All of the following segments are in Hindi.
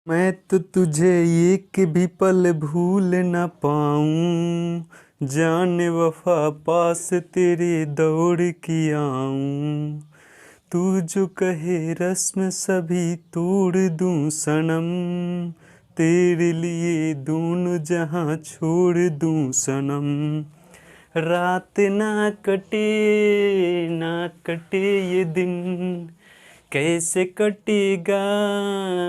मैं तो तुझे एक भी पल भूल न पाऊं, जाने वफा पास तेरे दौड़ की आऊं। तू जो कहे रस्म सभी तोड़ दूं सनम, तेरे लिए दोनों जहां छोड़ दूं सनम। रात ना कटे ये दिन, कैसे कटेगा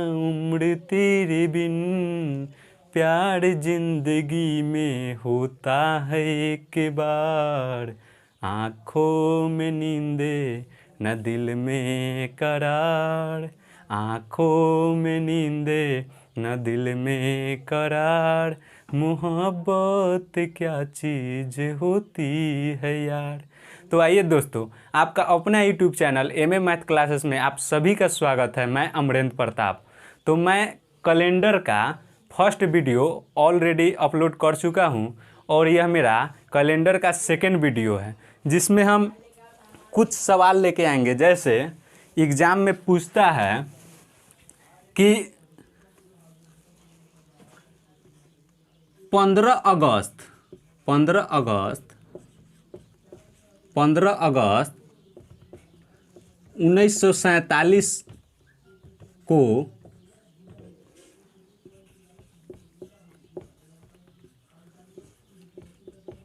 उम्र तेरे बिन। प्यार जिंदगी में होता है एक बार, आँखों में नींदे न दिल में करार। आँखों में नींदे न दिल में करार। मोहब्बत क्या चीज़ होती है यार। तो आइए दोस्तों, आपका अपना YouTube channel MA math classes में आप सभी का स्वागत है। मैं अमरेंद्र प्रताप। तो मैं कैलेंडर का फर्स्ट वीडियो ऑलरेडी अपलोड कर चुका हूं और यह मेरा कैलेंडर का सेकंड वीडियो है, जिसमें हम कुछ सवाल लेके आएंगे। जैसे एग्ज़ाम में पूछता है कि 15 अगस्त 1947 को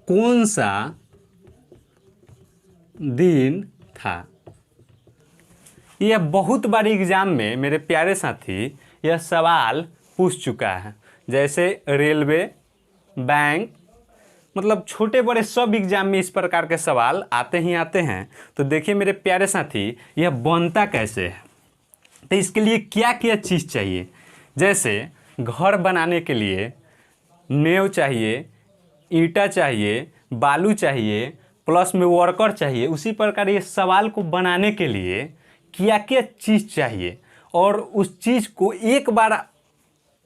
कौन सा दिन था। यह बहुत बार एग्जाम में मेरे प्यारे साथी यह सवाल पूछ चुका है। जैसे रेलवे, बैंक, मतलब छोटे बड़े सब एग्जाम में इस प्रकार के सवाल आते ही आते हैं। तो देखिए मेरे प्यारे साथी, यह बनता कैसे है। तो इसके लिए क्या क्या चीज़ चाहिए। जैसे घर बनाने के लिए नेव चाहिए, ईंटा चाहिए, बालू चाहिए, प्लस में वर्कर चाहिए। उसी प्रकार ये सवाल को बनाने के लिए क्या क्या चीज़ चाहिए, और उस चीज़ को एक बार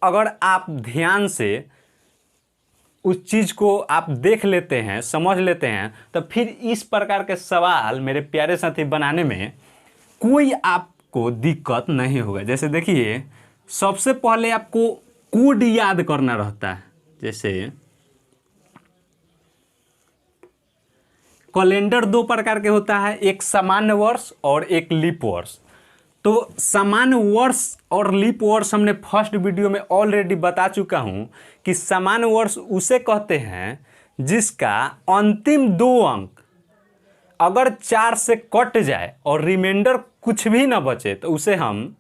अगर आप ध्यान से उस चीज़ को आप देख लेते हैं, समझ लेते हैं, तो फिर इस प्रकार के सवाल मेरे प्यारे साथी बनाने में कोई आपको दिक्कत नहीं होगा। जैसे देखिए, सबसे पहले आपको कोड याद करना रहता है। जैसे कैलेंडर दो प्रकार के होता है, एक सामान्य वर्ष और एक लीप वर्ष। तो सामान्य वर्ष और लीप वर्ष हमने फर्स्ट वीडियो में ऑलरेडी बता चुका हूं कि सामान्य वर्ष उसे कहते हैं जिसका अंतिम दो अंक अगर 4 से कट जाए और रिमाइंडर कुछ भी ना बचे तो उसे हम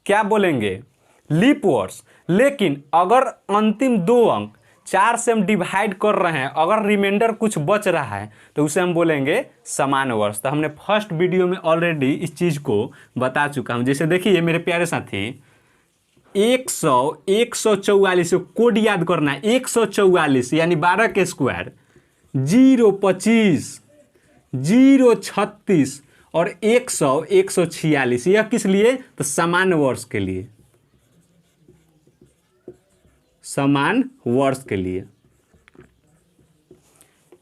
क्या बोलेंगे, लीप वर्ष। लेकिन अगर अंतिम दो अंक 4 से हम डिवाइड कर रहे हैं, अगर रिमाइंडर कुछ बच रहा है तो उसे हम बोलेंगे सामान्य वर्ष। तो हमने फर्स्ट वीडियो में ऑलरेडी इस चीज़ को बता चुका हूं। जैसे देखिए मेरे प्यारे साथी, 144 कोड याद करना है। 144 यानी 12 के स्क्वायर, 025, 036 और 146। यह किस लिए, तो सामान्य वर्ष के लिए, समान वर्ष के लिए।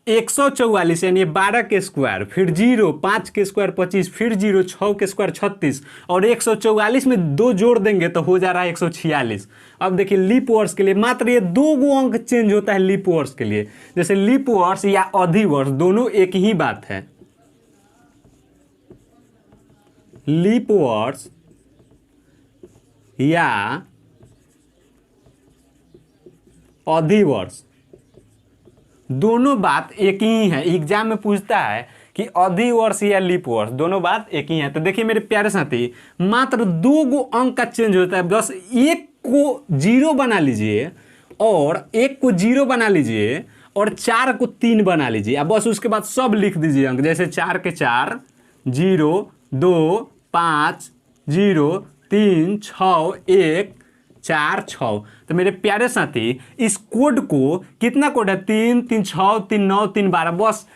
144 यानी 12 के स्क्वायर, फिर 0, 5 के स्क्वायर 25, फिर 0, 6 के स्क्वायर 36 और 144 में 2 जोड़ देंगे तो हो जा रहा है 146। अब देखिए लीप वर्ष के लिए मात्र ये 2 गो अंक चेंज होता है लीप वर्ष के लिए। जैसे लीप वर्ष या अधिवर्ष दोनों एक ही बात है। लीप वर्ष या अधिवर्ष दोनों बात एक ही है। एग्जाम में पूछता है कि अधिवर्ष या लीप वर्ष, दोनों बात एक ही है। तो देखिए मेरे प्यारे साथी, मात्र 2 गो अंक का चेंज होता है। बस एक को 0 बना लीजिए और एक को 0 बना लीजिए और 4 को 3 बना लीजिए। अब बस उसके बाद सब लिख दीजिए अंक। जैसे 4 के 4, 0, 2, 5, 0, 3, 6, 1, 4, 6। तो मेरे प्यारे साथी, इस कोड को, कितना कोड है, 3, 3, 6, 3, 9, 3, 12। बस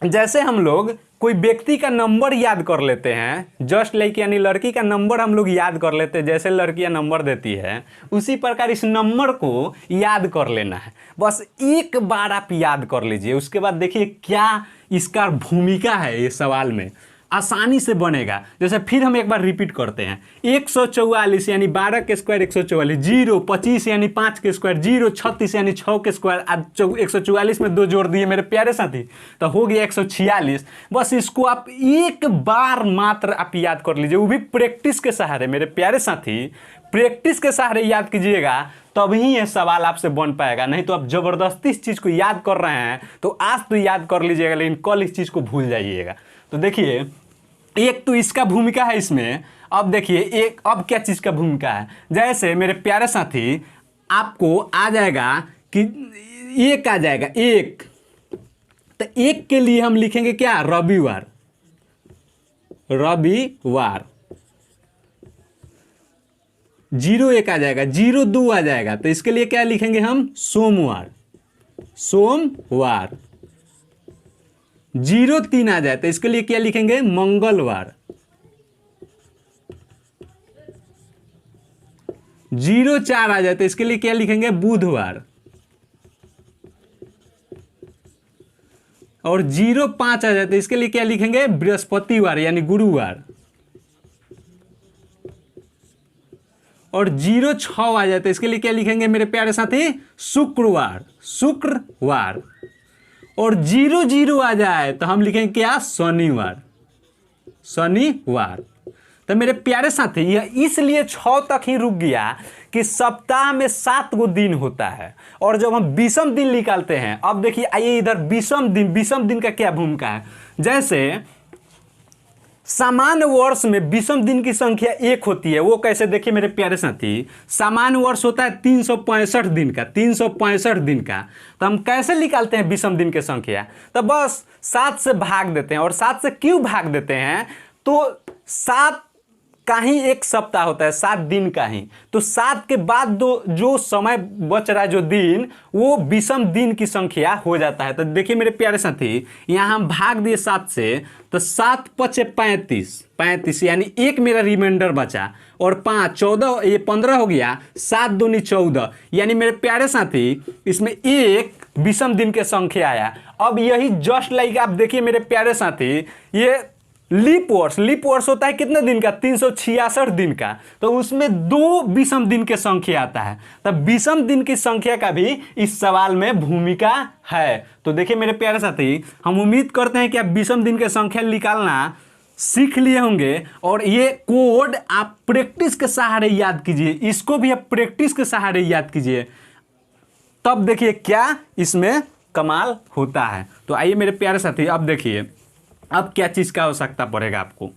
जैसे हम लोग कोई व्यक्ति का नंबर याद कर लेते हैं, जस्ट लाइक यानी लड़की का नंबर हम लोग याद कर लेते हैं, जैसे लड़कियां नंबर देती है उसी प्रकार इस नंबर को याद कर लेना है। बस एक बार आप याद कर लीजिए, उसके बाद देखिए क्या इसका भूमिका है ये सवाल में। आसानी से बनेगा। जैसे फिर हम एक बार रिपीट करते हैं, 144 यानी 12 के स्क्वायर 144, 0 25 यानी 5 के स्क्वायर, 0 36 यानी 6 के स्क्वायर, 144 में 2 जोड़ दिए मेरे प्यारे साथी तो हो गया 146। बस इसको आप एक बार मात्र आप याद कर लीजिए, वो भी प्रैक्टिस के सहारे मेरे प्यारे साथी, प्रैक्टिस के सहारे याद कीजिएगा तभी ये सवाल आपसे बन पाएगा। नहीं तो आप जबरदस्ती इस चीज़ को याद कर रहे हैं तो आज तो याद कर लीजिएगा लेकिन कल इस चीज़ को भूल जाइएगा। तो देखिए एक तो इसका भूमिका है इसमें। अब देखिए एक अब क्या चीज़ का भूमिका है, जैसे मेरे प्यारे साथी आपको आ जाएगा कि एक आ जाएगा एक, तो एक के लिए हम लिखेंगे क्या, रविवार, रविवार। 0 1 आ जाएगा, 0 2 आ जाएगा तो इसके लिए क्या लिखेंगे हम, सोमवार, सोमवार। 0 3 आ जाए तो इसके लिए क्या लिखेंगे, मंगलवार। 0 4 आ जाए तो इसके लिए क्या लिखेंगे, बुधवार। और 0 5 आ जाए तो इसके लिए क्या लिखेंगे, बृहस्पतिवार यानी गुरुवार। और 0 6 आ जाए तो इसके लिए क्या लिखेंगे मेरे प्यारे साथी, शुक्रवार, शुक्रवार। और 0 0 आ जाए तो हम लिखेंगे क्या, शनिवार, शनिवार। तो मेरे प्यारे साथी यह इसलिए 6 तक ही रुक गया कि सप्ताह में 7 गो दिन होता है और जब हम 20वें दिन निकालते हैं, अब देखिए आइए इधर 20वें दिन का क्या भूमिका है। जैसे सामान्य वर्ष में 20वें दिन की संख्या 1 होती है, वो कैसे, देखिए मेरे प्यारे साथी, सामान्य वर्ष होता है 365 दिन का, 365 दिन का। तो हम कैसे निकालते हैं 20वें दिन की संख्या, तो बस 7 से भाग देते हैं। और 7 से क्यों भाग देते हैं, तो 7 का ही एक सप्ताह होता है, 7 दिन का ही, तो 7 के बाद जो समय बच रहा है, जो दिन, वो 20वें दिन की संख्या हो जाता है। तो देखिए मेरे प्यारे साथी यहाँ हम भाग दिए 7 से, तो 7 पचे 35 यानी एक मेरा रिमाइंडर बचा, और 5 14 ये 15 हो गया, 7 दूनी 14 यानी मेरे प्यारे साथी इसमें एक 20वें दिन की संख्या आया। अब यही जस्ट लाइक आप देखिए मेरे प्यारे साथी, ये लीप वर्ष होता है कितने दिन का, 366 दिन का, तो उसमें 2 20वें दिन के संख्या आता है। तब 20वें दिन की संख्या का भी इस सवाल में भूमिका है। तो देखिए मेरे प्यारे साथी हम उम्मीद करते हैं कि आप 20वें दिन के संख्या निकालना सीख लिए होंगे और ये कोड आप प्रैक्टिस के सहारे याद कीजिए, इसको भी आप प्रैक्टिस के सहारे याद कीजिए, तब देखिए क्या इसमें कमाल होता है। तो आइए मेरे प्यारे साथी अब देखिए अब क्या चीज़ का आवश्यकता पड़ेगा आपको।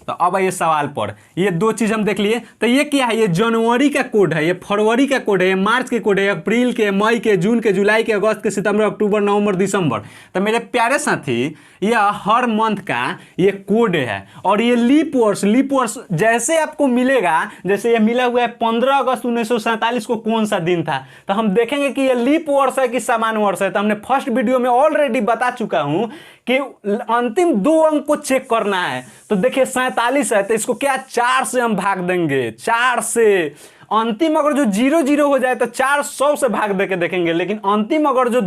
तो अब आइए सवाल पर, ये 2 चीज़ हम देख लिए। तो ये क्या है, ये जनवरी का कोड है, ये फरवरी का कोड है, ये मार्च के कोड है, अप्रैल के, मई के, जून के, जुलाई के, अगस्त के, सितंबर, अक्टूबर, नवंबर, दिसंबर। तो मेरे प्यारे साथी यह हर मंथ का ये कोड है। और ये लीप वर्ष जैसे आपको मिलेगा, जैसे ये मिला हुआ है 15 अगस्त 1947 को कौन सा दिन था, तो हम देखेंगे कि ये लीप वर्ष है कि सामान्य वर्ष है। तो हमने फर्स्ट वीडियो में ऑलरेडी बता चुका हूं कि अंतिम 2 अंक को चेक करना है। तो देखिए 47 है तो इसको क्या 4 से हम भाग देंगे, 4 से। अंतिम अगर जो 0 0 हो जाए तो 400 से भाग देके देखेंगे, लेकिन अंतिम अगर जो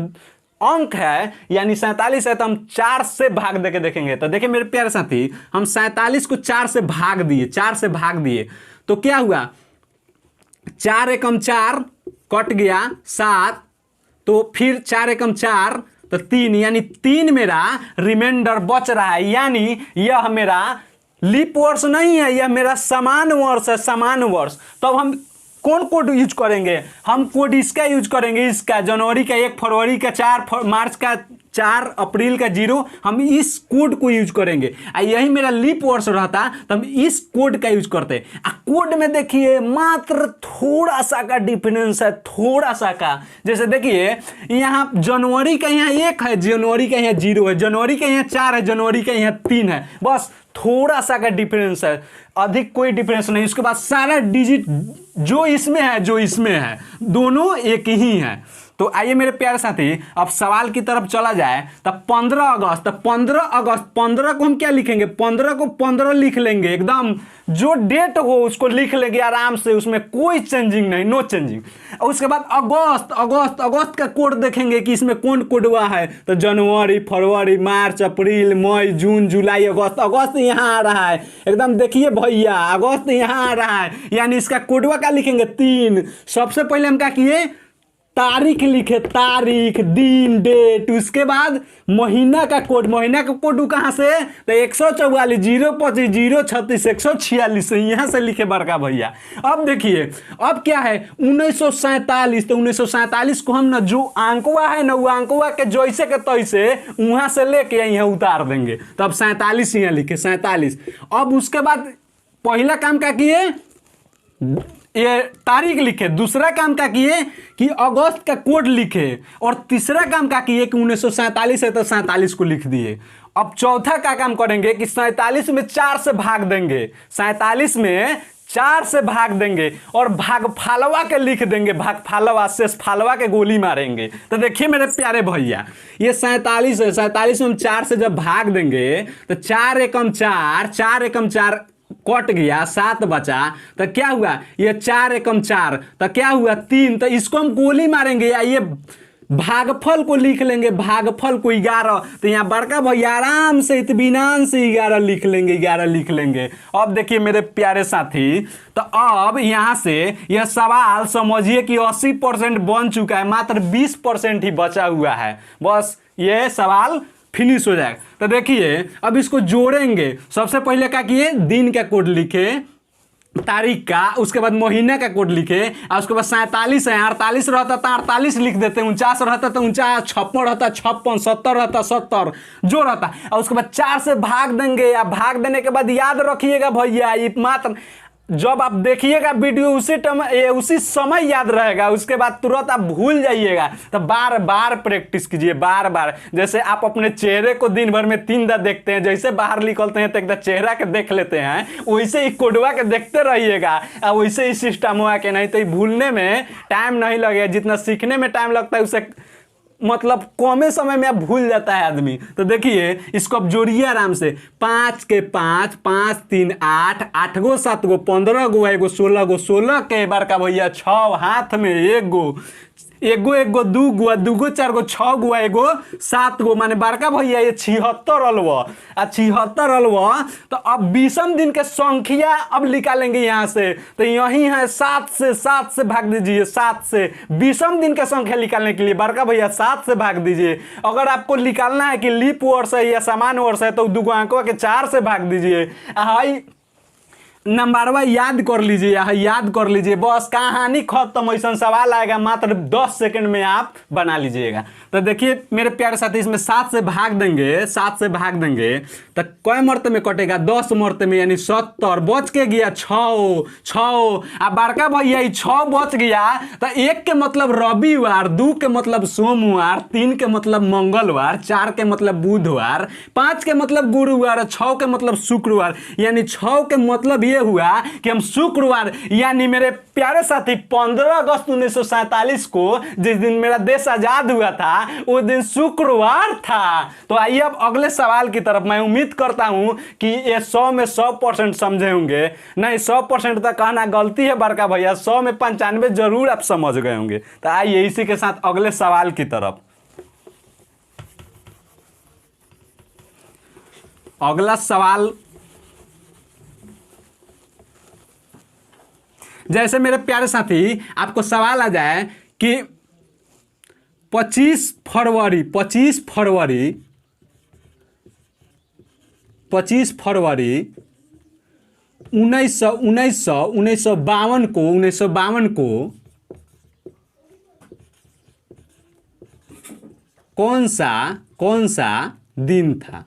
अंक है यानी 47 है तो हम 4 से भाग देके देखेंगे। तो देखिए मेरे प्यारे साथी हम 47 को 4 से भाग दिए, 4 से भाग दिए तो क्या हुआ, 4 एकम 4 कट गया 7, तो फिर 4 एकम 4 तो 3 यानी 3 मेरा रिमाइंडर बच रहा है, यानी यह मेरा लीप वर्ष नहीं है, यह मेरा समान वर्ष है, समान वर्ष। तो अब हम कौन कोड यूज करेंगे, हम कोड इसका यूज करेंगे, इसका जनवरी का 1, फरवरी का 4, मार्च का 4, अप्रैल का 0, हम इस कोड को यूज करेंगे। यही मेरा लीप वर्ष रहता तो हम इस कोड का यूज करते। कोड में देखिए मात्र थोड़ा सा का डिफरेंस है, थोड़ा सा का। जैसे देखिए यहाँ जनवरी का यहाँ 1 है, जनवरी का यहाँ 0 है, जनवरी का यहाँ 4 है, जनवरी का यहाँ 3 है, बस थोड़ा सा का डिफरेंस है, अधिक कोई डिफरेंस नहीं। उसके बाद सारा डिजिट जो इसमें है, जो इसमें है, दोनों एक ही है। तो आइए मेरे प्यारे साथी अब सवाल की तरफ चला जाए। तब 15 अगस्त, तो 15 अगस्त, 15 को हम क्या लिखेंगे, 15 को 15 लिख लेंगे, एकदम जो डेट हो उसको लिख लेंगे आराम से, उसमें कोई चेंजिंग नहीं, नो चेंजिंग। और उसके बाद अगस्त, अगस्त, अगस्त का कोड देखेंगे कि इसमें कौन कोडवा है, तो जनवरी, फरवरी, मार्च, अप्रैल, मई, जून, जुलाई, अगस्त, अगस्त यहाँ आ रहा है एकदम, देखिए भैया अगस्त यहाँ आ रहा है, यानी इसका कोडवा क्या लिखेंगे 3। सबसे पहले हम क्या किए, तारीख लिखे, तारीख, दिन, डेट, उसके बाद महीना का कोड, महीना का कोड कहाँ से, तो 144, 025, 036, 146 यहाँ से लिखे बड़का भैया। अब देखिए अब क्या है 1947, तो 1947 को हम ना जो अंकवा है ना वो अंकवा के जैसे के तैसे वहाँ से लेके यहाँ उतार देंगे, तब 47 यहाँ लिखे 47। अब उसके बाद पहला काम क्या किए, ये तारीख लिखे, दूसरा काम क्या किए कि अगस्त का कोड लिखे, और तीसरा काम क्या किए कि 1947 है तो 47 को लिख दिए। अब चौथा क्या काम करेंगे कि 47 में 4 से भाग देंगे, 47 में 4 से भाग देंगे और भागफालवा के लिख देंगे, भागफालवा शेषफालवा के गोली मारेंगे। तो देखिए मेरे प्यारे भैया ये 47 है, 47 में हम 4 से जब भाग देंगे तो 4 एकम 4, 4 एकम 4 कट गया, 7 बचा, तो क्या हुआ ये 4 एकम 4, तो क्या हुआ 3, तो इसको हम गोली मारेंगे या ये भागफल को लिख लेंगे, भागफल को 11, तो यहाँ बड़का भैया आराम से इत्मीनान से 11 लिख लेंगे, 11 लिख लेंगे। अब देखिए मेरे प्यारे साथी, तो अब यहाँ से यह सवाल समझिए कि 80% बन चुका है, मात्र 20% ही बचा हुआ है, बस ये सवाल फिनिश हो जाएगा। तो देखिए अब इसको जोड़ेंगे, सबसे पहले क्या किए, दिन का कोड लिखे, तारीख का, उसके बाद महीना का कोड लिखे, और उसके बाद 47 है, 48 रहता तो 48 लिख देते, 49 रहता तो 49, 56 रहता 56, 70 रहता 70 जो रहता, और उसके बाद 4 से भाग देंगे। या भाग देने के बाद याद रखिएगा भैया ये मात्र जब आप देखिएगा वीडियो उसी समय याद रहेगा, उसके बाद तुरंत आप भूल जाइएगा। तो बार बार प्रैक्टिस कीजिए, बार बार। जैसे आप अपने चेहरे को दिन भर में 3 बार देखते हैं, जैसे बाहर निकलते हैं तो एक चेहरा के देख लेते हैं, वैसे ही कोडवा के देखते रहिएगा, और वैसे ही सिस्टम हुआ के, नहीं तो भूलने में टाइम नहीं लगेगा, जितना सीखने में टाइम लगता है उससे मतलब कमे समय में आप भूल जाता है आदमी। तो देखिए इसको अब जोड़िए आराम से, 5 के 5, 5 3 8, 8 गो 7 गो 15 गो, एगो 16 गो, 16 के बार का भैया 6 हाथ में, एगो 2 गो, 2 गो 4 गो 6 गो, एगो 7 गो, माने बड़का भैया ये 76 अलवा, 76 अलवा। तो अब 20 दिन के संख्या अब निकालेंगे यहाँ से, तो यही है 7 से भाग दीजिए, 7 से 20 दिन का संख्या निकालने के लिए बड़का भैया 7 से भाग दीजिए। अगर आपको निकालना है कि लीप वर्ष है या सामान्य वर्ष है तो 2 अंकों के 4 से भाग दीजिए। हाई नंबरवा याद कर लीजिए, याद कर लीजिए, बस कहानी खत्म। ऐसा सवाल आएगा मात्र 10 सेकंड में आप बना लीजिएगा। तो देखिए मेरे प्यारे साथी इसमें 7 से भाग देंगे, 7 से भाग देंगे तो कई मरते में कटेगा, 10 मरते में, यानी 70 बच के गया 6। अब बड़का भैया 6 बच गया तो 1 के मतलब रविवार, 2 के मतलब सोमवार, 3 के मतलब मंगलवार, 4 के मतलब बुधवार, 5 के मतलब गुरुवार, 6 के मतलब शुक्रवार, यानी 6 के मतलब ये हुआ कि हम शुक्रवार, यानी मेरे प्यारे साथी 15 अगस्त 1947 को जिस दिन मेरा देश आजाद हुआ था वो दिन शुक्रवार था। तो आइए अब अगले सवाल की तरफ। मैं उम्मीद करता हूं कि ये 100 में 100% समझे होंगे, नहीं 100% तक कहना गलती है बड़का भैया, 100 में 95 जरूर आप समझ गए होंगे। तो आइए इसी के साथ अगले सवाल की तरफ। अगला सवाल, जैसे मेरे प्यारे साथी आपको सवाल आ जाए कि 25 फरवरी 1952 को कौन सा दिन था?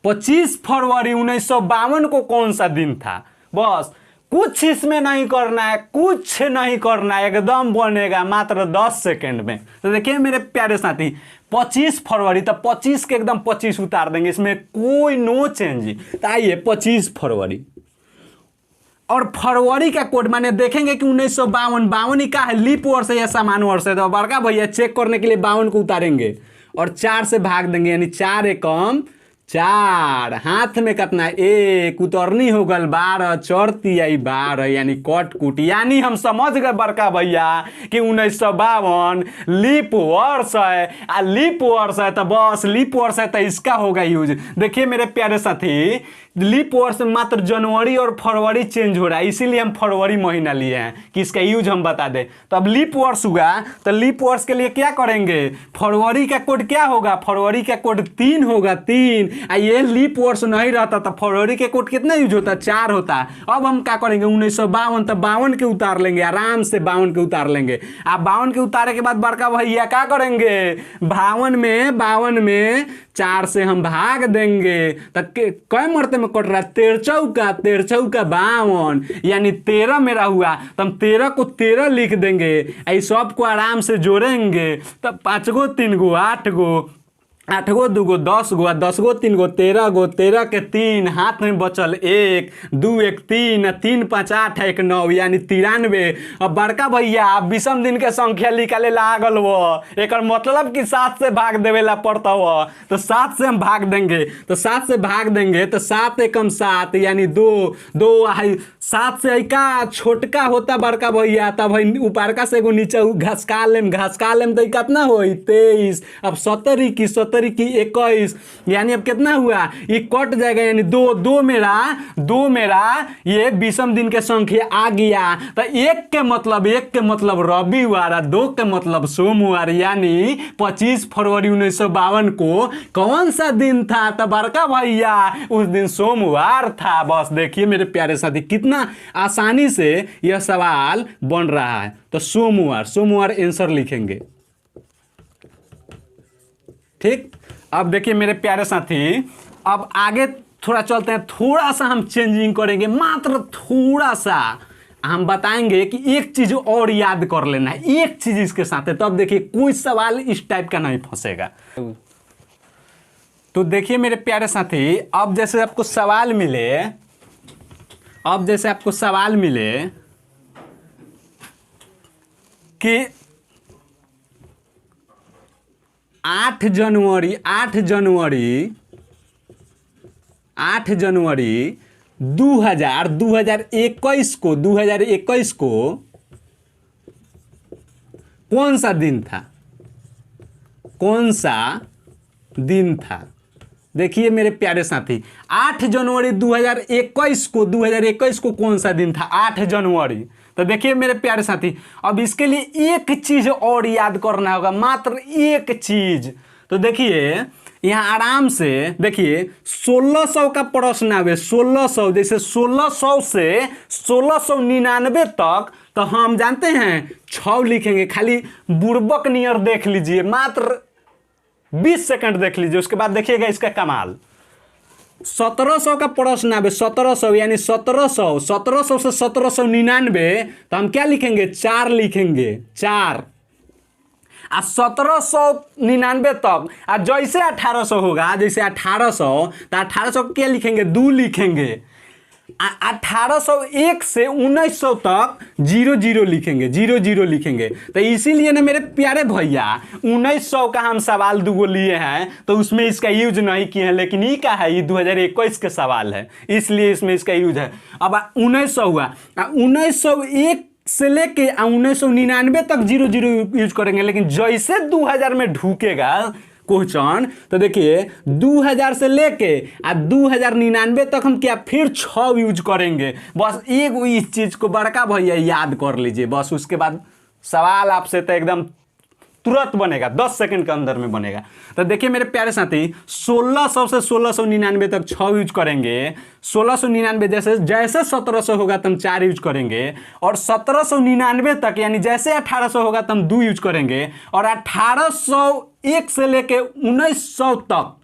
25 फरवरी 1952 को कौन सा दिन था? बस कुछ इसमें नहीं करना है, कुछ नहीं करना है, एकदम बनेगा मात्र 10 सेकंड में। तो देखिए मेरे प्यारे साथी 25 फरवरी, तो 25 के एकदम 25 उतार देंगे, इसमें कोई नो चेंज। तो आइए 25 फरवरी, और फरवरी का कोड माने देखेंगे कि 1952, 52 ही का है, लीप वर्ष है या सामान्य वर्ष है, तो बड़का भैया चेक करने के लिए 52 को उतारेंगे और 4 से भाग देंगे, यानी 4 एकम 4, हाथ में कितना 1, उतरनी हो गल 12, चढ़ती आई 12, यानी कट कुट, यानी हम समझ गए बड़का भैया कि 1952 लीप वर्ष है। लीप वर्ष है तो बस लीप वर्ष है तो इसका होगा यूज। देखिए मेरे प्यारे साथी, लीप वर्ष में मात्र जनवरी और फरवरी चेंज हो रहा है, इसीलिए हम फरवरी महीना लिए हैं कि इसका यूज हम बता दें। तो अब लीप वर्ष हुआ तो लीप वर्ष के लिए क्या करेंगे, फरवरी का कोड क्या होगा, फरवरी का कोड 3 होगा, 3। ये लीप वर्ष नहीं रहता तो फरवरी के कोड कितना यूज होता, 4 होता। अब हम क्या करेंगे 1952, तो 52 के उतार लेंगे, आराम से 52 के उतार लेंगे। आप 52 के उतारे के बाद बड़का भैया क्या करेंगे, 52 में 4 से हम भाग देंगे, तो कई मरते में कट रहा है, 13 चौका 52, यानी 13 मेरा हुआ, तो हम 13 को 13 लिख देंगे। इस सब को आराम से जोड़ेंगे, तो 5 गो 3 गो 8 गो, 8 गो 2 गो 10 गो, 10 गो 3 गो 13 गो, 13 के 3 हाथ में बचल 1, 2 1 3, 3 5 8 1 9, यानी 93। अब बड़का भैया विषम दिन के संख्या निकाले लागल वो, एक मतलब कि 7 से भाग देवेला पड़ता हो, तो 7 से हम भाग देंगे, तो 7 से भाग देंगे तो 7 एकम 7, यानी 2 2 7 से का छोटका होता बड़का भैया, तब ऊपरका से एगो नीचे घसका लेम तो कितना हो 23। अब 70 की 21, यानी अब कितना हुआ, ये कट जाएगा, यानी 2 मेरा ये विषम दिन के संख्या आ गया। तो 1 के मतलब रविवार, 2 के मतलब सोमवार, यानी 25 फरवरी 1952 को कौन सा दिन था, तो बड़का भैया उस दिन सोमवार था। बस देखिए मेरे प्यारे साथी कितना आसानी से यह सवाल बन रहा है। तो सोमवार आंसर लिखेंगे, ठीक। अब देखिए मेरे प्यारे साथी, अब आगे थोड़ा चलते हैं, थोड़ा सा हम चेंजिंग करेंगे, मात्र थोड़ा सा हम बताएंगे कि एक चीज और याद कर लेना है, एक चीज इसके साथ है, तो अब देखिए कोई सवाल इस टाइप का नहीं फंसेगा। तो देखिए मेरे प्यारे साथी, अब जैसे आपको सवाल मिले कि 8 जनवरी 2021 को कौन सा दिन था, देखिए मेरे प्यारे साथी, 8 जनवरी 2021 को कौन सा दिन था, 8 जनवरी। तो देखिए मेरे प्यारे साथी, अब इसके लिए एक चीज और याद करना होगा, मात्र एक चीज। तो देखिए यहाँ आराम से देखिए 1600 का प्रश्न आवे, 1600, जैसे 1600 से 1699 तक, तो हम जानते हैं 6 लिखेंगे, खाली बुर्बक नियर देख लीजिए, मात्र 20 सेकंड देख लीजिए, उसके बाद देखिएगा इसका कमाल। 1700 का प्रश्न आवे, 1700 यानी 1700 से 1799, तो हम क्या लिखेंगे, 4 लिखेंगे, 4। 1799 तक, जैसे 1800 होगा, जैसे 1800, तो 1800 क्या लिखेंगे, 2 लिखेंगे। 1801 से 1900 तक 00 लिखेंगे, 00 लिखेंगे। तो इसीलिए ना मेरे प्यारे भैया 1900 का हम सवाल 2 लिए हैं, तो उसमें इसका यूज नहीं किए हैं, लेकिन ये क्या है, ये 2021 के सवाल है, इसलिए इसमें इसका यूज है। अब 1900 हुआ, 1901 से लेके 1999 तक 00 यूज करेंगे, लेकिन जैसे 2000 में ढूकेगा क्वेश्चन, तो देखिए 2000 से लेके 2099 तक हम क्या फिर 6 यूज करेंगे। बस एक इस चीज को बड़का भैया याद कर लीजिए, बस उसके बाद सवाल आपसे तो एकदम तुरंत बनेगा, 10 सेकंड के अंदर में बनेगा। तो देखिए मेरे प्यारे साथी, 1600 से 1699 तक 6 यूज करेंगे, 1699 जैसे 1700 होगा तो हम 4 यूज करेंगे, और 1799 तक यानी जैसे 1800 होगा तो हम 2 यूज करेंगे, और 1801 से लेके 1900 तक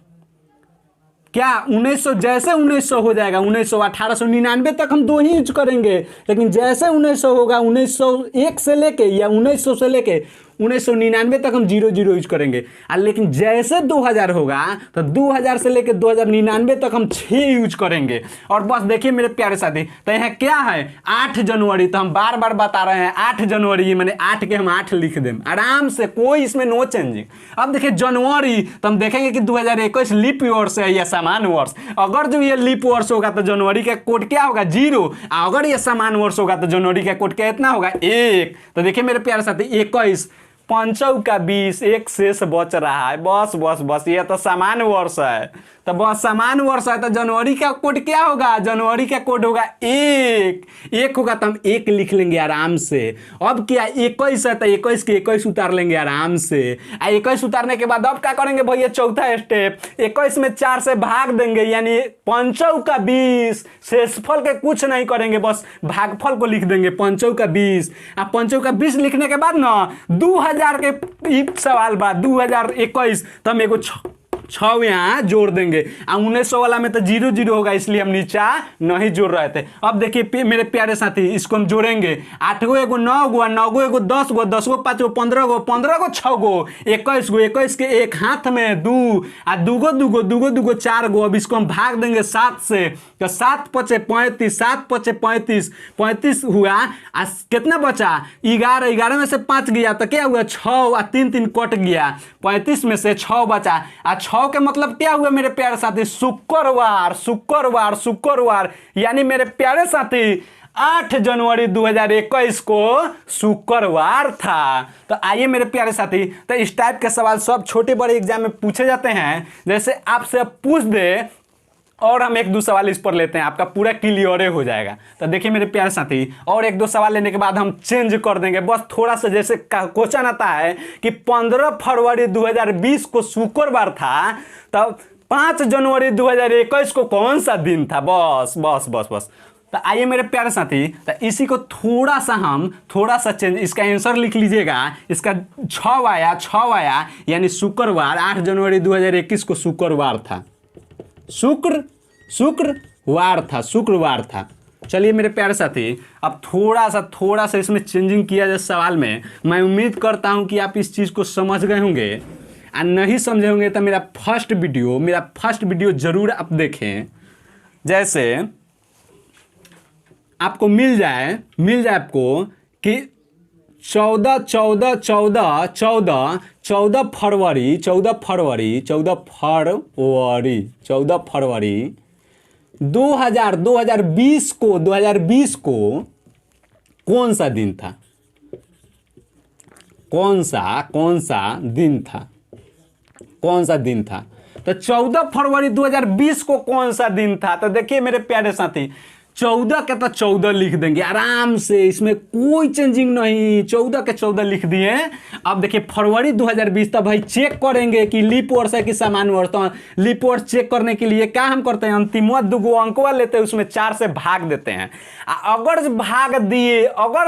क्या 1900, जैसे 1900 हो जाएगा 1899 तक हम 2 ही यूज करेंगे, लेकिन जैसे 1900 होगा 1901 से लेके या 1900 से लेके 1999 तक हम 00 यूज करेंगे। लेकिन जैसे 2000 होगा तो 2000 से लेकर 2099 तक हम 6 यूज करेंगे। और बस देखिए मेरे प्यारे साथी, तो यहाँ क्या है 8 जनवरी, तो हम बार बार बता रहे हैं 8 जनवरी, मैंने 8 के हम 8 लिख दें आराम से, कोई इसमें नो चेंजिंग। अब देखिए जनवरी, तो हम देखेंगे कि 2021 लीप वर्ष है या समान वर्ष। अगर जो ये लीप वर्ष होगा तो जनवरी का कोड क्या होगा 0, अगर ये समान वर्ष होगा तो जनवरी का कोड कितना होगा 1। तो देखिए मेरे प्यारे साथी 21 पंचौ का 20, एक शेष बच रहा है, बस बस बस, ये तो समान वर्ष है। तो बस समान वर्ष है तो जनवरी का कोड क्या होगा, जनवरी का कोड होगा 1 होगा, तो हम 1 लिख लेंगे आराम से। अब क्या 21 है तो 21 के 21 उतार लेंगे आराम से। 21 उतारने के बाद अब क्या करेंगे भैया, चौथा स्टेप, 21 में 4 से भाग देंगे, यानी पंचौ का 20, शेषफल के कुछ नहीं करेंगे, बस भागफल को लिख देंगे पंचौ का 20। अब पंचौ का 20 लिखने के बाद ना 2000 के सवाल बाद 2021, तो हम एगो 6 यहाँ जोड़ देंगे। 1900 वाला में तो 00 होगा, इसलिए हम नीचा नहीं जोड़ रहे थे। अब देखिए मेरे प्यारे साथी, इसको हम जोड़ेंगे 8 गो एगो 9 गो, 9 गो एगो 10 गो, 10 गो 5 गो 15 गो, 15 गो 6 गो, 21 गो, 21 के एक हाथ में 2, 2 गो 2 गो 2 गो 2 गो 4 गो। अब इसको हम भाग देंगे 7 से, तो 7 पचे 35, 7 पचे 35, 35 हुआ। कितना बचा 11, 11 में से 5 गया तो क्या हुआ 6, 3 3 कट गया, 35 में से 6 बचा। 6 के मतलब क्या हुआ मेरे प्यारे साथी, शुक्रवार, शुक्रवार, शुक्रवार, यानी मेरे प्यारे साथी 8 जनवरी 2021 को शुक्रवार था। तो आइए मेरे प्यारे साथी, तो इस टाइप के सवाल सब छोटे बड़े एग्जाम में पूछे जाते हैं। जैसे आपसे पूछ दे और हम 1-2 सवाल इस पर लेते हैं, आपका पूरा क्लियर हो जाएगा। तो देखिए मेरे प्यारे साथी, और 1-2 सवाल लेने के बाद हम चेंज कर देंगे, बस थोड़ा सा। जैसे क्वेश्चन आता है कि 15 फरवरी 2020 को शुक्रवार था, तब 5 जनवरी 2021 को कौन सा दिन था, बस बस बस बस। तो आइए मेरे प्यारे साथी, तो इसी को थोड़ा सा चेंज, इसका आंसर लिख लीजिएगा। इसका 6 आया, यानी शुक्रवार, 8 जनवरी 2021 को शुक्रवार था, शुक्रवार था। चलिए मेरे प्यारे साथी, अब थोड़ा सा इसमें चेंजिंग किया जाए सवाल में। मैं उम्मीद करता हूं कि आप इस चीज़ को समझ गए होंगे, और नहीं समझे होंगे तो मेरा फर्स्ट वीडियो जरूर आप देखें। जैसे आपको मिल जाए आपको कि 14 फरवरी 2020 को कौन सा दिन था, कौन सा दिन था। तो 14 फरवरी 2020 को कौन सा दिन था, तो देखिए मेरे प्यारे साथी 14 के तो 14 लिख देंगे आराम से, इसमें कोई चेंजिंग नहीं, 14 के 14 लिख दिए। अब देखिए फरवरी 2020, तब भाई चेक करेंगे कि लीप वर्ष है कि समान वर्ष। तो लीप वर्ष चेक करने के लिए क्या हम करते हैं, अंतिम 2 अंकवा लेते हैं, उसमें 4 से भाग देते हैं। अगर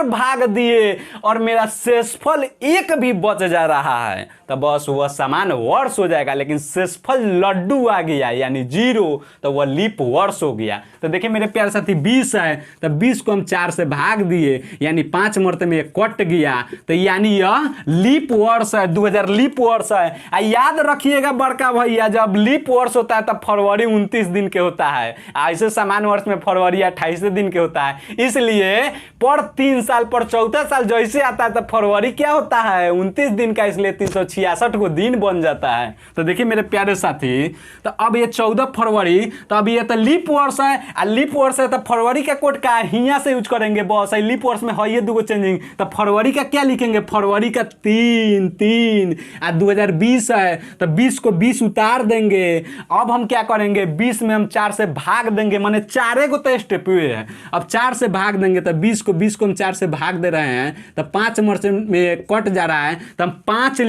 भाग दिए और मेरा शेषफल 1 भी बच जा रहा है तो बस वह समान वर्ष हो जाएगा। लेकिन शेषफल लड्डू आ गया यानी 0, तो वह लीप वर्ष हो गया। तो देखिए मेरे प्यारे साथी 20 है, तो 20 को हम 4 से भाग दिए, यानी 5 मरतबे में कट गया, तो यानी यह लीप वर्ष है, 2000 लीप वर्ष है। याद रखिएगा बड़का भैया, जब लीप वर्ष होता है तब फरवरी 29 दिन के होता है, ऐसे समान वर्ष में फरवरी 28 दिन के होता है। इसलिए पर 3 साल पर चौथा साल जैसे आता है तो फरवरी क्या होता है 29 दिन का, इसलिए 366 को दिन बन जाता है। तो देखिए मेरे प्यारे साथी, तो अब ये 14 फरवरी, तो अब ये तो लीप वर्ष है, और लीप वर्ष है तो फरवरी का कोड का हिया से यूज करेंगे, बस लीप वर्ष में है ये 2 चेंजिंग। तो फरवरी का क्या लिखेंगे, फरवरी का 3 और 2020 है तो 20 को 20 उतार देंगे। अब हम क्या करेंगे, 20 में हम 4 से भाग देंगे, माने 4 को तो स्टेप हुए है, अब 4 से भाग देंगे, तो 20 को हम 4 से भाग दे रहे हैं, तो 5 मर्च में कट जा रहा है, तो हम 5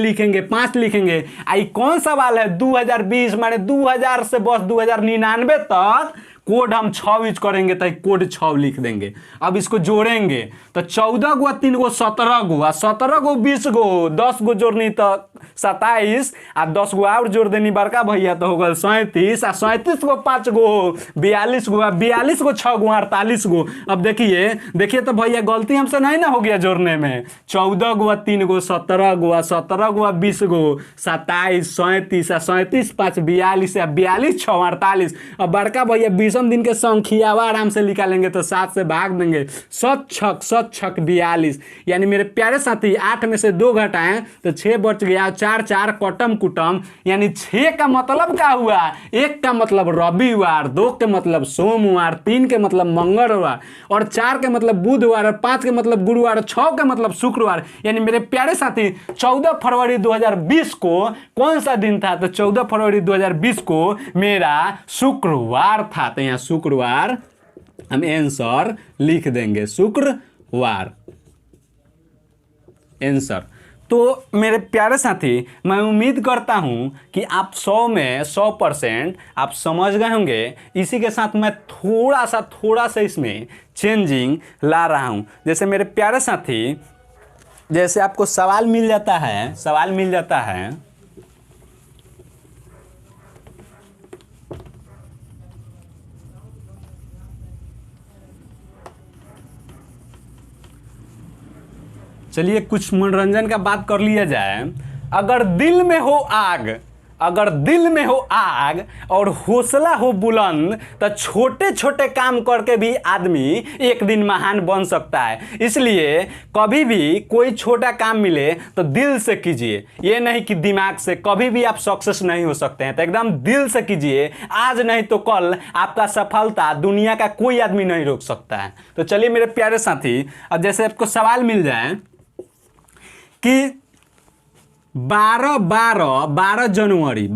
लिखेंगे। आई कौन सवाल है 2020, माने 2000 से बस 2099 तक कोड हम 6 यूज करेंगे, तो कोड 6 लिख देंगे। अब इसको जोड़ेंगे तो 14 गो 3 गो 17 गो, 17 गो 20 गो 10 गो जोड़नी तो 27 आ 10 गो और जोड़ देनी बड़का भैया तो हो गल 37 आ 37 को 5 गो 42 गो 42 को 6 गो 48 गो। अब देखिए तो भैया गलती हमसे नहीं ना हो गया जोड़ने में। 14 गो 3 गो 17 गो 17 गो 20 गो 27 37 आ 37 5 42 आ 42 6 48। अब बड़का भैया 20 दिन के संख्यावा आराम से निकालेंगे तो 7 से भाग देंगे। 7 छक 42, यानी मेरे प्यारे साथी 8 में से 2 घटाएं तो 6 बच गया। 4 4 कटम कुटम, यानी 6 का मतलब क्या हुआ, 1 का मतलब रविवार, 2 के मतलब सोमवार, 3 के मतलब मंगलवार और 4 के मतलब बुधवार और 5 के मतलब गुरुवार, 6 के मतलब शुक्रवार। यानी मेरे प्यारे साथी 14 फरवरी 2020 को कौन सा दिन था, तो 14 फरवरी 2020 को मेरा शुक्रवार था। तो यहाँ शुक्रवार हम आंसर लिख देंगे, शुक्रवार आंसर। तो मेरे प्यारे साथी मैं उम्मीद करता हूं कि आप 100 में 100% आप समझ गए होंगे। इसी के साथ मैं थोड़ा सा इसमें चेंजिंग ला रहा हूं। जैसे मेरे प्यारे साथी, जैसे आपको सवाल मिल जाता है चलिए कुछ मनोरंजन का बात कर लिया जाए। अगर दिल में हो आग और हौसला हो बुलंद तो छोटे छोटे काम करके भी आदमी एक दिन महान बन सकता है। इसलिए कभी भी कोई छोटा काम मिले तो दिल से कीजिए, ये नहीं कि दिमाग से। कभी भी आप सक्सेस नहीं हो सकते हैं तो एकदम दिल से कीजिए। आज नहीं तो कल आपका सफलता दुनिया का कोई आदमी नहीं रोक सकता है। तो चलिए मेरे प्यारे साथी, अब जैसे आपको सवाल मिल जाए कि 12 जनवरी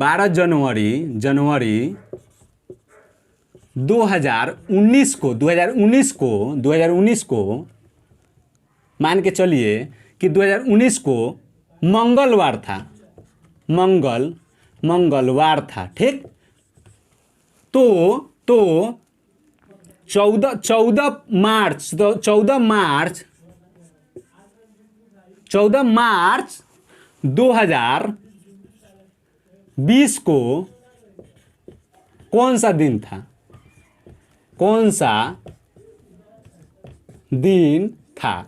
2019 को मान के चलिए कि 2019 को मंगलवार था, ठीक। तो 14 मार्च 2020 को कौन सा दिन था,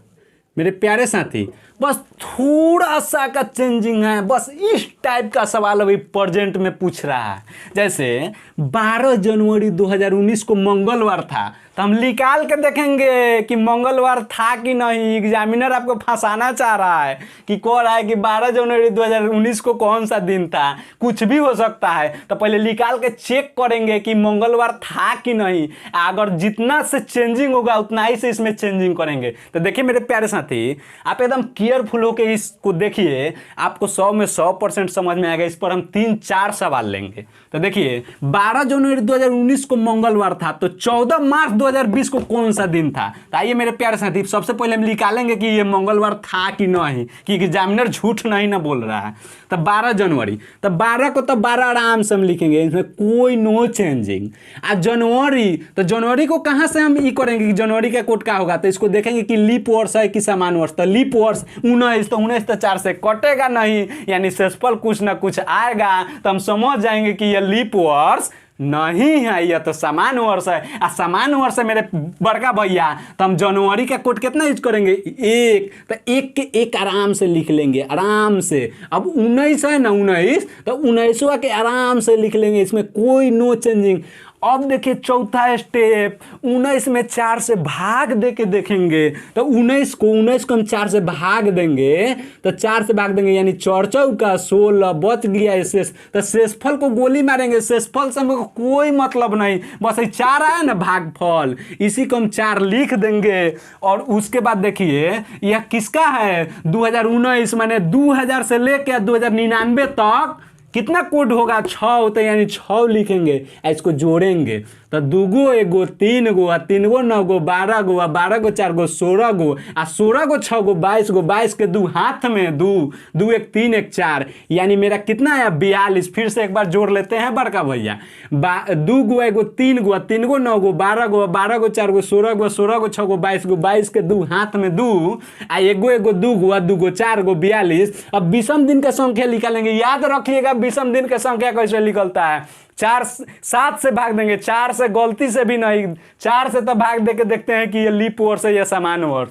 मेरे प्यारे साथी। बस थोड़ा सा का चेंजिंग है, बस इस टाइप का सवाल अभी प्रेजेंट में पूछ रहा है। जैसे 12 जनवरी 2019 को मंगलवार था तो हम निकाल के देखेंगे कि मंगलवार था कि नहीं। एग्जामिनर आपको फंसाना चाह रहा है कि कह रहा है कि 12 जनवरी 2019 को कौन सा दिन था, कुछ भी हो सकता है। तो पहले निकाल के चेक करेंगे कि मंगलवार था कि नहीं। अगर जितना से चेंजिंग होगा उतना ही से इसमें चेंजिंग करेंगे। तो देखिए मेरे प्यारे साथी, आप एकदम केयरफुल होकर इसको देखिए, आपको 100 में 100% समझ में आएगा। इस पर हम 3-4 सवाल लेंगे। तो देखिए 12 जनवरी 2019 को मंगलवार था तो 14 मार्च 2020 को कौन सा दिन था। तो आइए मेरे प्यारे साथी, सबसे पहले हम निकालेंगे कि ये मंगलवार था कि नहीं, कि एग्जामिनर झूठ नहीं ना बोल रहा है। तो 12 जनवरी, तो 12 को तो 12 आराम से हम लिखेंगे, इसमें कोई नो चेंजिंग। आज जनवरी, तो जनवरी को कहाँ से हम ई करेंगे कि जनवरी का कोड क्या होगा। तो इसको देखेंगे कि लीप वर्ष है कि समान वर्ष। तो लीप वर्ष 19, तो 19 तो 4 से कटेगा नहीं, यानी शेषफल कुछ ना कुछ आएगा। तो हम समझ जाएंगे कि यह लीप वर्ष नहीं है, यह तो समान वर्ष है। आ समान वर्ष है मेरे बड़का भैया, तो हम जनवरी का कोड कितना यूज करेंगे, 1। तो 1 के 1 आराम से लिख लेंगे, आराम से। अब 19 है ना, 19, तो 19वां के आराम से लिख लेंगे, इसमें कोई नो चेंजिंग। अब देखिए चौथा स्टेप, 19 में 4 से भाग दे के देखेंगे। तो 19 को हम 4 से भाग देंगे, तो 4 से भाग देंगे यानी 4 चौका 16 बच गया शेष। तो शेषफल को गोली मारेंगे, शेषफल से हमको कोई मतलब नहीं, बस ये 4 आया ना भागफल, इसी को हम 4 लिख देंगे। और उसके बाद देखिए यह किसका है, 2019, माने 2000 से लेकर 2099 तक कितना कोड होगा 6 तो यानी 6 लिखेंगे, इसको जोड़ेंगे तो 2 गो 1 गो 3 गो 3 गो 9 गो 12 गो 12 गो 4 गो 16 गो 16 गो 6 गो 22 गो 22 के 2 हाथ में 2 2 1 3 1 4 यानी मेरा कितना आया 42। फिर से एक बार जोड़ लेते हैं बड़का भैया, 2 गो 1 गो 3 गो 3 गो 9 गो 12 गो 12 गो 4 गो 16 गो 16 गो 6 गो 22 गो 22 के 2 हाथ में 2 1 गो 2 गो 2 गो 4 गो 42। अब विषम दिन का संख्या निकालेंगे। याद रखिएगा विषम दिन का संख्या कैसे निकलता है, 7 से भाग देंगे, 4 से गलती से भी नहीं, 4 से तो भाग दे के देखते हैं कि ये लीप वर्ष है या समान वर्ष,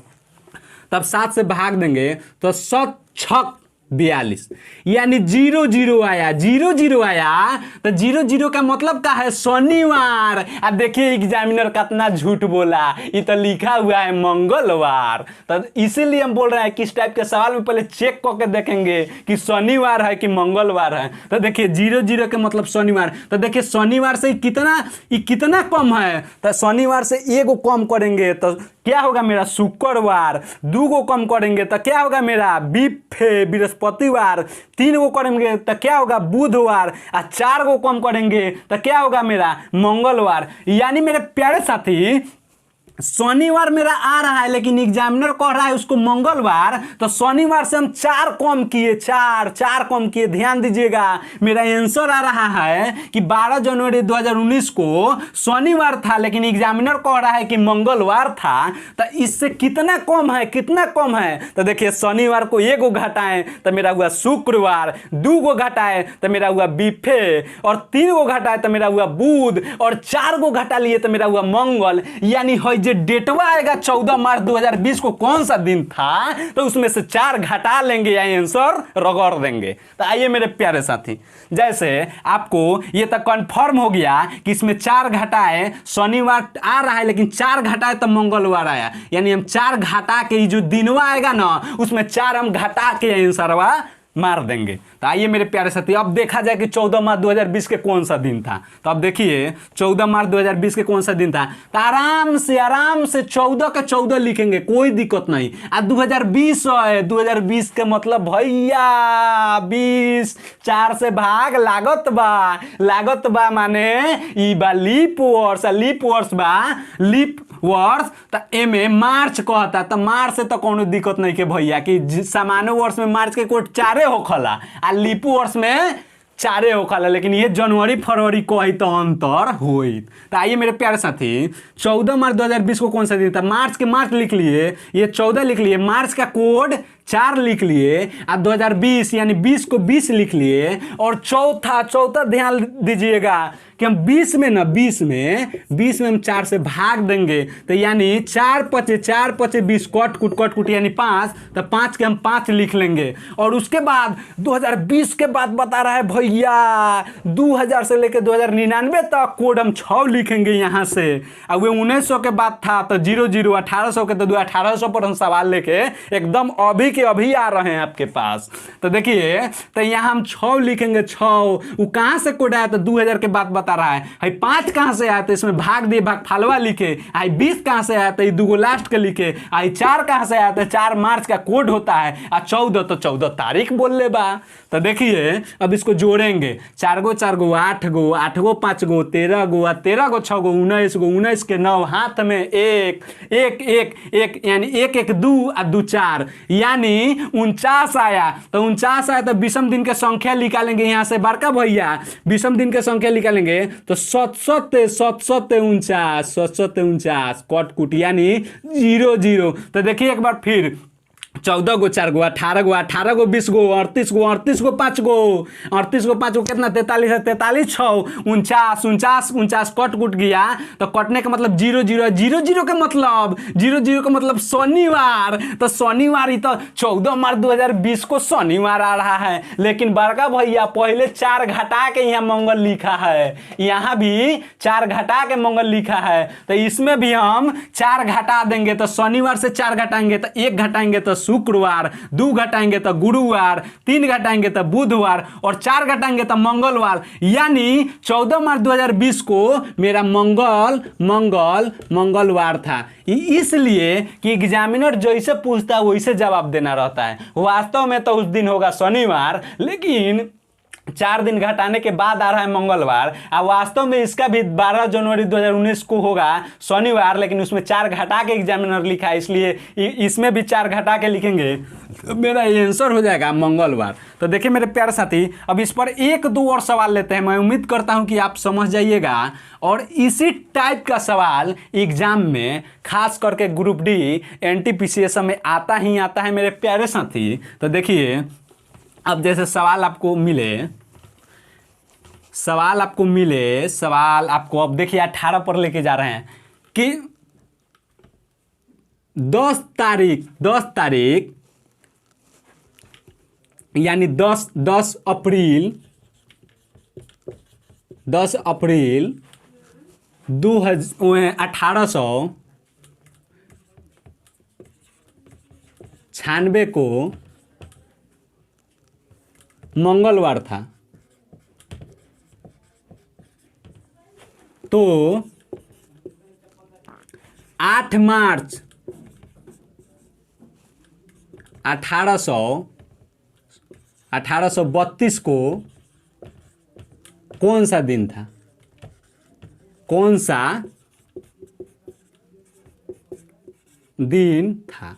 तब 7 से भाग देंगे तो 7 6 42 यानी 0 0 आया, 0 0 आया तो 0 0 का मतलब क्या है शनिवार। अब देखिए एग्जामिनर कितना झूठ बोला, ये तो लिखा हुआ है मंगलवार, तो इसीलिए हम बोल रहे हैं किस टाइप के सवाल में पहले चेक करके देखेंगे कि शनिवार है कि मंगलवार है। तो देखिए 0 0 का मतलब शनिवार, तो देखिए शनिवार से कितना कम है, तो शनिवार से 1 गो कम करेंगे तो क्या होगा मेरा शुक्रवार, 2 गो कम करेंगे तो क्या होगा मेरा बृहस्पतिवार, 3 गो करेंगे तो क्या होगा बुधवार, 4 गो कम करेंगे तो क्या होगा मेरा मंगलवार। यानी मेरे प्यारे साथी शनिवार मेरा आ रहा है लेकिन एग्जामिनर कह रहा है उसको मंगलवार, तो शनिवार से हम 4 कम किए, 4 कम किए। ध्यान दीजिएगा मेरा आंसर आ रहा है कि 12 जनवरी 2019 को शनिवार था लेकिन एग्जामिनर कह रहा है कि मंगलवार था, तो इससे कितना कम है, तो देखिए शनिवार को 1 गो घटाएं तो मेरा हुआ शुक्रवार, 2 गो घटाएं तो मेरा हुआ बिफे, और 3 गो घटाएं तो मेरा हुआ बुध, और 4 गो घटा लिए तो मेरा हुआ मंगल। यानी डेटवा आएगा 14 मार्च 2020 को कौन सा दिन था, तो उसमें से 4 घटा लेंगे या आंसर रगड़ देंगे। तो आइए मेरे प्यारे साथी, जैसे आपको ये तक कंफर्म हो गया कि इसमें 4 घटाए शनिवार आ रहा है लेकिन 4 घटाए तो मंगलवार आया, यानी हम 4 घटा के जो दिनवा आएगा ना उसमें 4 हम घटा के आंसरवा मार देंगे। तो आइए मेरे प्यारे साथी अब देखा जाए कि 14 मार्च 2020 के कौन सा दिन था। तो अब देखिए 14 मार्च 2020 के कौन सा दिन था, तो आराम से 14 का 14 लिखेंगे, कोई दिक्कत नहीं। आज 2020 है, 2020 के मतलब भैया 20 4 से भाग लागत बा माने ई बा लीप वर्ष बा लीप वर्ष, तो एमे मार्च कहता, तो मार्च से तो कोनो दिक्कत नहीं के भैया कि सामान्य वर्ष में मार्च के कोट 4 होखला आ लीप वर्ष में 4 होखला, लेकिन ये जनवरी फरवरी कही तो अंतर होई। तो आइए मेरे प्यारे साथी 14 मार्च 2020 को कौन सा दिन था, मार्च के मार्च लिख लिए, ये 14 लिख लिए, मार्च का कोड 4 लिख लिए, अब 2020 यानी 20 को 20 लिख लिए, और चौथा ध्यान दीजिएगा कि हम 20 में हम 4 से भाग देंगे, तो यानी 4 पचे 20 कट कुट यानी 5, तो 5 के हम 5 लिख लेंगे। और उसके बाद 2020 के बाद बता रहा है भैया 2000 से लेकर 2099 तक कोड हम 6 लिखेंगे यहाँ से। अब वे 1900 के बाद था तो 00, 1800 के तो 1800 पर हम सवाल लेके एकदम अभी के अभी आ रहे हैं आपके पास। तो देखिए तो यहाँ हम 6 लिखेंगे, 6 वो कहाँ से कोड आया, तो 2000 के बाद बता रहा है। 5 कहां से आया, तो इसमें भाग दिए भागफलवा लिखे। 20 कहां से आया, तो ये 2 गो लास्ट के लिखे। 4 कहां से आया, तो 4 मार्च का कोड होता है। 14 तो 14 तारीख बोल ले बा। तो देखिए अब इसको जोड़ेंगे, 4 गो 8 गो 8 गो 5 गो 13 गो 13 गो 6 गो 19 गो 19 के 9 हाथ में 1 यानी 1 1 2 और 2 4 यानी 49 आया। तो 49 आया तो विषम दिन के संख्या निकालेंगे यहाँ से बड़का भैया, विषम दिन के संख्या निकालेंगे तो 749 कट कुट यानी 0 0। तो देखिए एक बार फिर 14 गो 4 गो 18 गो 20 गो 38 गो 5 गो कितना 43 है, 43 6 49 कट कुट गया। तो कटने का मतलब 0 0 का मतलब शनिवार। तो शनिवार ही तो 14 मार्च 2020 को शनिवार आ रहा है, लेकिन बड़का भैया पहले 4 घटा के यहाँ मंगल लिखा है, यहाँ भी 4 घटा के मंगल लिखा है। तो इसमें भी हम 4 घटा देंगे, तो शनिवार से 4 घटाएंगे तो 1 घटाएंगे तो शुक्रवार, 2 घटाएंगे तो गुरुवार, 3 घटाएंगे तो बुधवार, और 4 घटाएंगे तो मंगलवार। यानी 14 मार्च 2020 को मेरा मंगलवार था। इसलिए कि एग्जामिनर जैसे पूछता है वैसे जवाब देना रहता है। वास्तव में तो उस दिन होगा शनिवार, लेकिन 4 दिन घटाने के बाद आ रहा है मंगलवार, और वास्तव में इसका भी 12 जनवरी 2019 को होगा शनिवार, लेकिन उसमें 4 घटा के एग्जामिनर लिखा है, इसलिए इसमें भी 4 घटा के लिखेंगे तो मेरा आंसर हो जाएगा मंगलवार। तो देखिए मेरे प्यारे साथी, अब इस पर 1-2 और सवाल लेते हैं। मैं उम्मीद करता हूं कि आप समझ जाइएगा, और इसी टाइप का सवाल एग्जाम में खास करके ग्रुप डी NTPC में आता ही आता है मेरे प्यारे साथी। तो देखिए अब जैसे सवाल आपको अब देखिए 18 पर लेके जा रहे हैं कि 10 तारीख यानी 10 अप्रैल 1896 को मंगलवार था, तो 8 मार्च 1832 को कौन सा दिन था? कौन सा दिन था?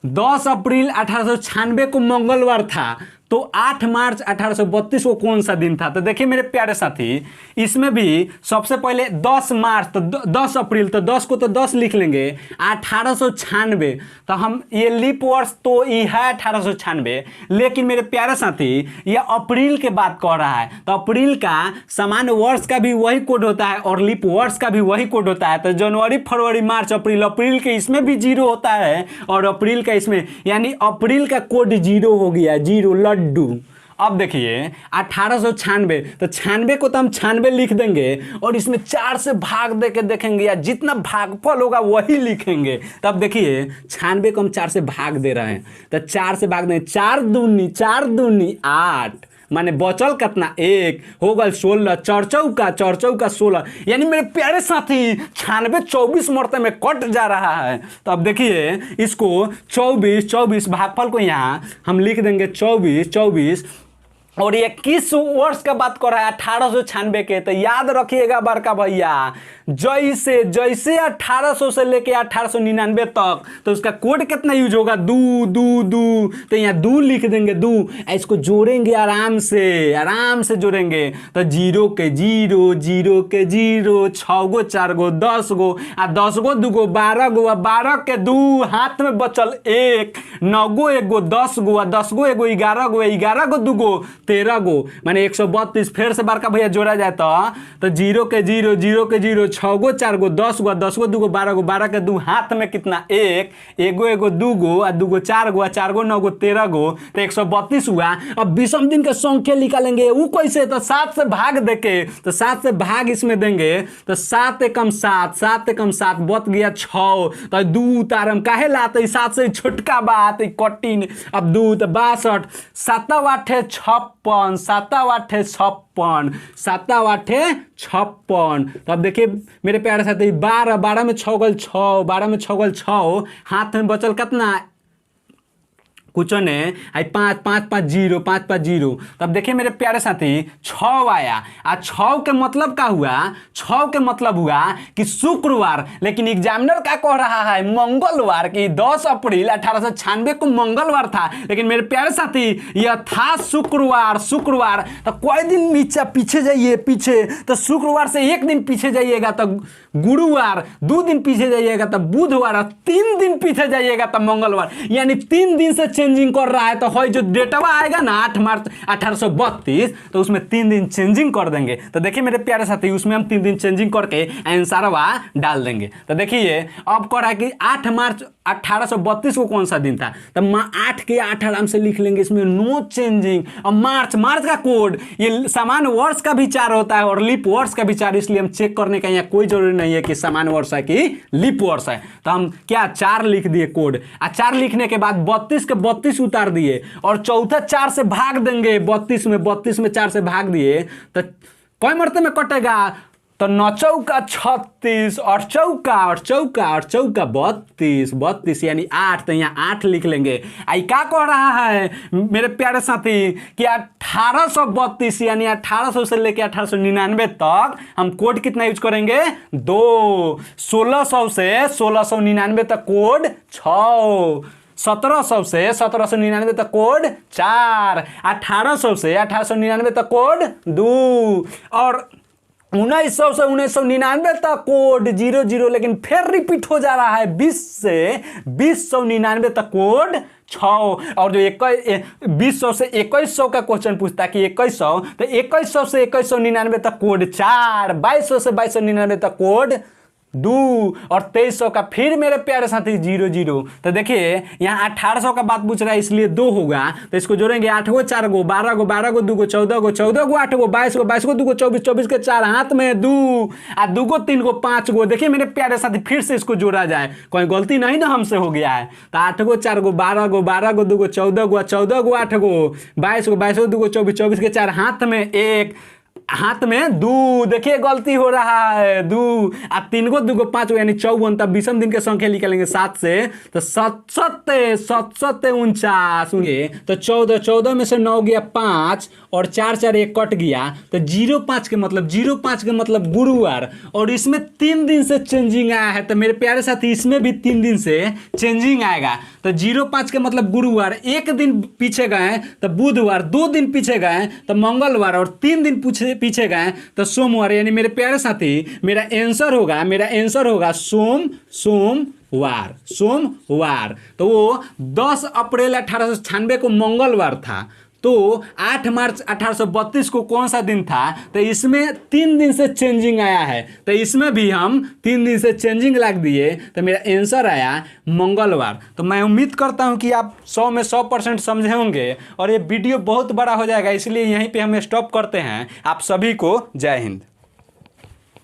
10 अप्रैल 1896 को मंगलवार था, तो 8 मार्च 1832 को कौन सा दिन था? तो देखिए मेरे प्यारे साथी, इसमें भी सबसे पहले 10 मार्च तो 10 अप्रैल, तो 10 को तो 10 लिख लेंगे। 1896 तो हम ये लीप वर्ष तो ये है 1896, लेकिन मेरे प्यारे साथी ये अप्रैल के बात कह रहा है, तो अप्रैल का सामान्य वर्ष का भी वही कोड होता है और लीप वर्ष का भी वही कोड होता है। तो जनवरी, फरवरी, मार्च, अप्रैल के इसमें भी 0 होता है और अप्रैल का इसमें, यानी अप्रैल का कोड 0 हो गया, 0 लड्डू। अब देखिए 1896, तो 96 को तो हम 96 लिख देंगे और इसमें 4 से भाग दे के देखेंगे, या जितना भागफल होगा वही लिखेंगे। तब देखिए 96 को हम 4 से भाग दे रहे हैं, तो 4 से भाग देंगे, 4 दूनी 8, माने बचल कितना 1 हो गल 16, चौचौका 16, यानी मेरे प्यारे साथी 96 24 मरते में कट जा रहा है। तो अब देखिए इसको 24 भागफल को यहाँ हम लिख देंगे 24, और ये किस वर्ष का बात कर रहा है? 1896 के। तो याद रखिएगा बड़का भैया, जैसे 1800 से लेके 1899 तक, तो उसका कोड कितना यूज होगा? 2, तो यहाँ 2 लिख देंगे, 2। इसको जोड़ेंगे आराम से जोड़ेंगे, तो 0 के 0, 6 गो 4 गो 10 गो, 10 गो 2 गो 12 गो, 12 के 2 हाथ में बचल 1, 9 गो 1 गो 10 गो, 10 गो 1 गो 11 गो, 11 गो 2 गो 13 गो, माने 132। फिर से बड़का भैया जोड़ा जाए तो 0 के 0, 6 गो 4 गो 10 गो, 10 गो 2 गो 12 गो, 12 के 2 हाथ में कितना 1, 1 गो 2 गो, 2 गो 4 गो, 4 गो 9 गो 13 गो, तो 132 हुआ। अब विषम दिन का संख्या निकालेंगे, वो कैसे? तो 7 से भाग देके, तो 7 से भाग इसमें देंगे, तो 7 एकम 7 बच गया 6, तो 2 उतारम काहे लाते? 7 से छोटका बात कठिन। अब 2 तो 62, 7 8 56, 7 8 56, 7 8 56। तो अब देखिए मेरे प्यारे साथी 12 में 6 गल 6, 12 में 6 गल 6, हाथ में बचल कितना? कुछ ने 5 5 0। तब देखिए मेरे प्यारे साथी 6 आया, 6 के मतलब क्या हुआ? 6 के मतलब हुआ कि शुक्रवार, लेकिन एग्जामिनर क्या कह रहा है? मंगलवार, कि 10 अप्रैल 1896 को मंगलवार था, लेकिन मेरे प्यारे साथी यह था शुक्रवार। तो कोई दिन पीछे जाइए, तो शुक्रवार से 1 दिन पीछे जाइएगा तो गुरुवार, 2 दिन पीछे जाइएगा तो बुधवार, 3 दिन पीछे जाइएगा तो मंगलवार, यानी 3 दिन से चेंजिंग कर रहा है। तो है जो डेटवा आएगा ना 8 मार्च 1832, तो उसमें 3 दिन चेंजिंग कर देंगे। तो देखिए मेरे प्यारे साथी उसमें हम 3 दिन चेंजिंग करके आंसरवा डाल देंगे। तो देखिए अब कह रहा है कि 8 मार्च 1832 को कौन सा दिन था? तो 8 के 8 आराम से लिख लेंगे, इसमें नो चेंजिंग। और मार्च का कोड ये सामान्य वर्ष का भी 4 होता है और लीप वर्ष का भी 4, इसलिए हम चेक करने का यहाँ कोई जरूरी नहीं है कि सामान्य वर्ष है कि लीप वर्ष है। तो हम क्या 4 लिख दिए कोड, 4 लिखने के बाद 32 के 32 उतार दिए और चौथा 4 से भाग देंगे। 32 में 4 से भाग दिए तो कई मरते में कटेगा? तो 9 चौका 36 और चौका 32 यानी 8, तो यहाँ 8 लिख लेंगे। आई क्या कह रहा है मेरे प्यारे साथी कि 1832 यानी 1800 से लेके 1899 तक हम कोड कितना यूज करेंगे 2, 1600 से 1699 तक कोड 6, 1700 से 1799 तक कोड 4, 1800 से 1899 तक कोड 2 और 1900 से 1999 तक कोड 00, लेकिन फिर रिपीट हो जा रहा है 20 से 2099 तक कोड 6। और जो 2000 से 2100 का क्वेश्चन पूछता है कि 2100, तो 2100 से 2199 तक कोड 4, 2200 से 2299 तक कोड 2 और 2300 का फिर मेरे प्यारे साथी 00। तो देखिए यहाँ 1800 का बात पूछ रहा है इसलिए 2 होगा, तो इसको जोड़ेंगे 8 गो 4 गो 12 गो 12 गो 2 गो 14 गो 14 गो 8 गो 22 गो 22 गो 2 गो 24 24 के 4 हाथ में 2 और 2 गो 3 गो 5 गो। देखिए मेरे प्यारे साथी फिर से इसको जोड़ा जाए, कोई गलती नहीं ना हमसे हो गया है। तो 8 गो 4 गो 12 गो 12 गो 2 गो 14 गो 14 गो 8 गो 22 गो 22 गो 2 गो 24 24 के 4 हाथ में 1 हाथ में 2। देखिए गलती हो रहा है 2 और 3 गो 2 गो 5 गो यानी 54। तब 20 दिन के संख्या निकालेंगे 7 से, तो 7 49 होंगे। तो 14 में से 9 गया 5 और 4 4 1 कट गया, तो 05 के मतलब गुरुवार। और इसमें 3 दिन से चेंजिंग आया है, तो मेरे प्यारे साथी इसमें भी 3 दिन से चेंजिंग आएगा। तो 05 के मतलब गुरुवार, 1 दिन पीछे गए तो बुधवार, 2 दिन पीछे गए तो मंगलवार और 3 दिन पीछे गए तो सोमवार। यानी मेरे प्यारे साथी मेरा आंसर होगा सोमवार। तो वो 10 अप्रैल 1896 को मंगलवार था। तो 8 मार्च 1832 को कौन सा दिन था, तो इसमें 3 दिन से चेंजिंग आया है, तो इसमें भी हम 3 दिन से चेंजिंग लग दिए, तो मेरा आंसर आया मंगलवार। तो मैं उम्मीद करता हूं कि आप 100 में 100% समझे होंगे और ये वीडियो बहुत बड़ा हो जाएगा, इसलिए यहीं पे हम स्टॉप करते हैं। आप सभी को जय हिंद।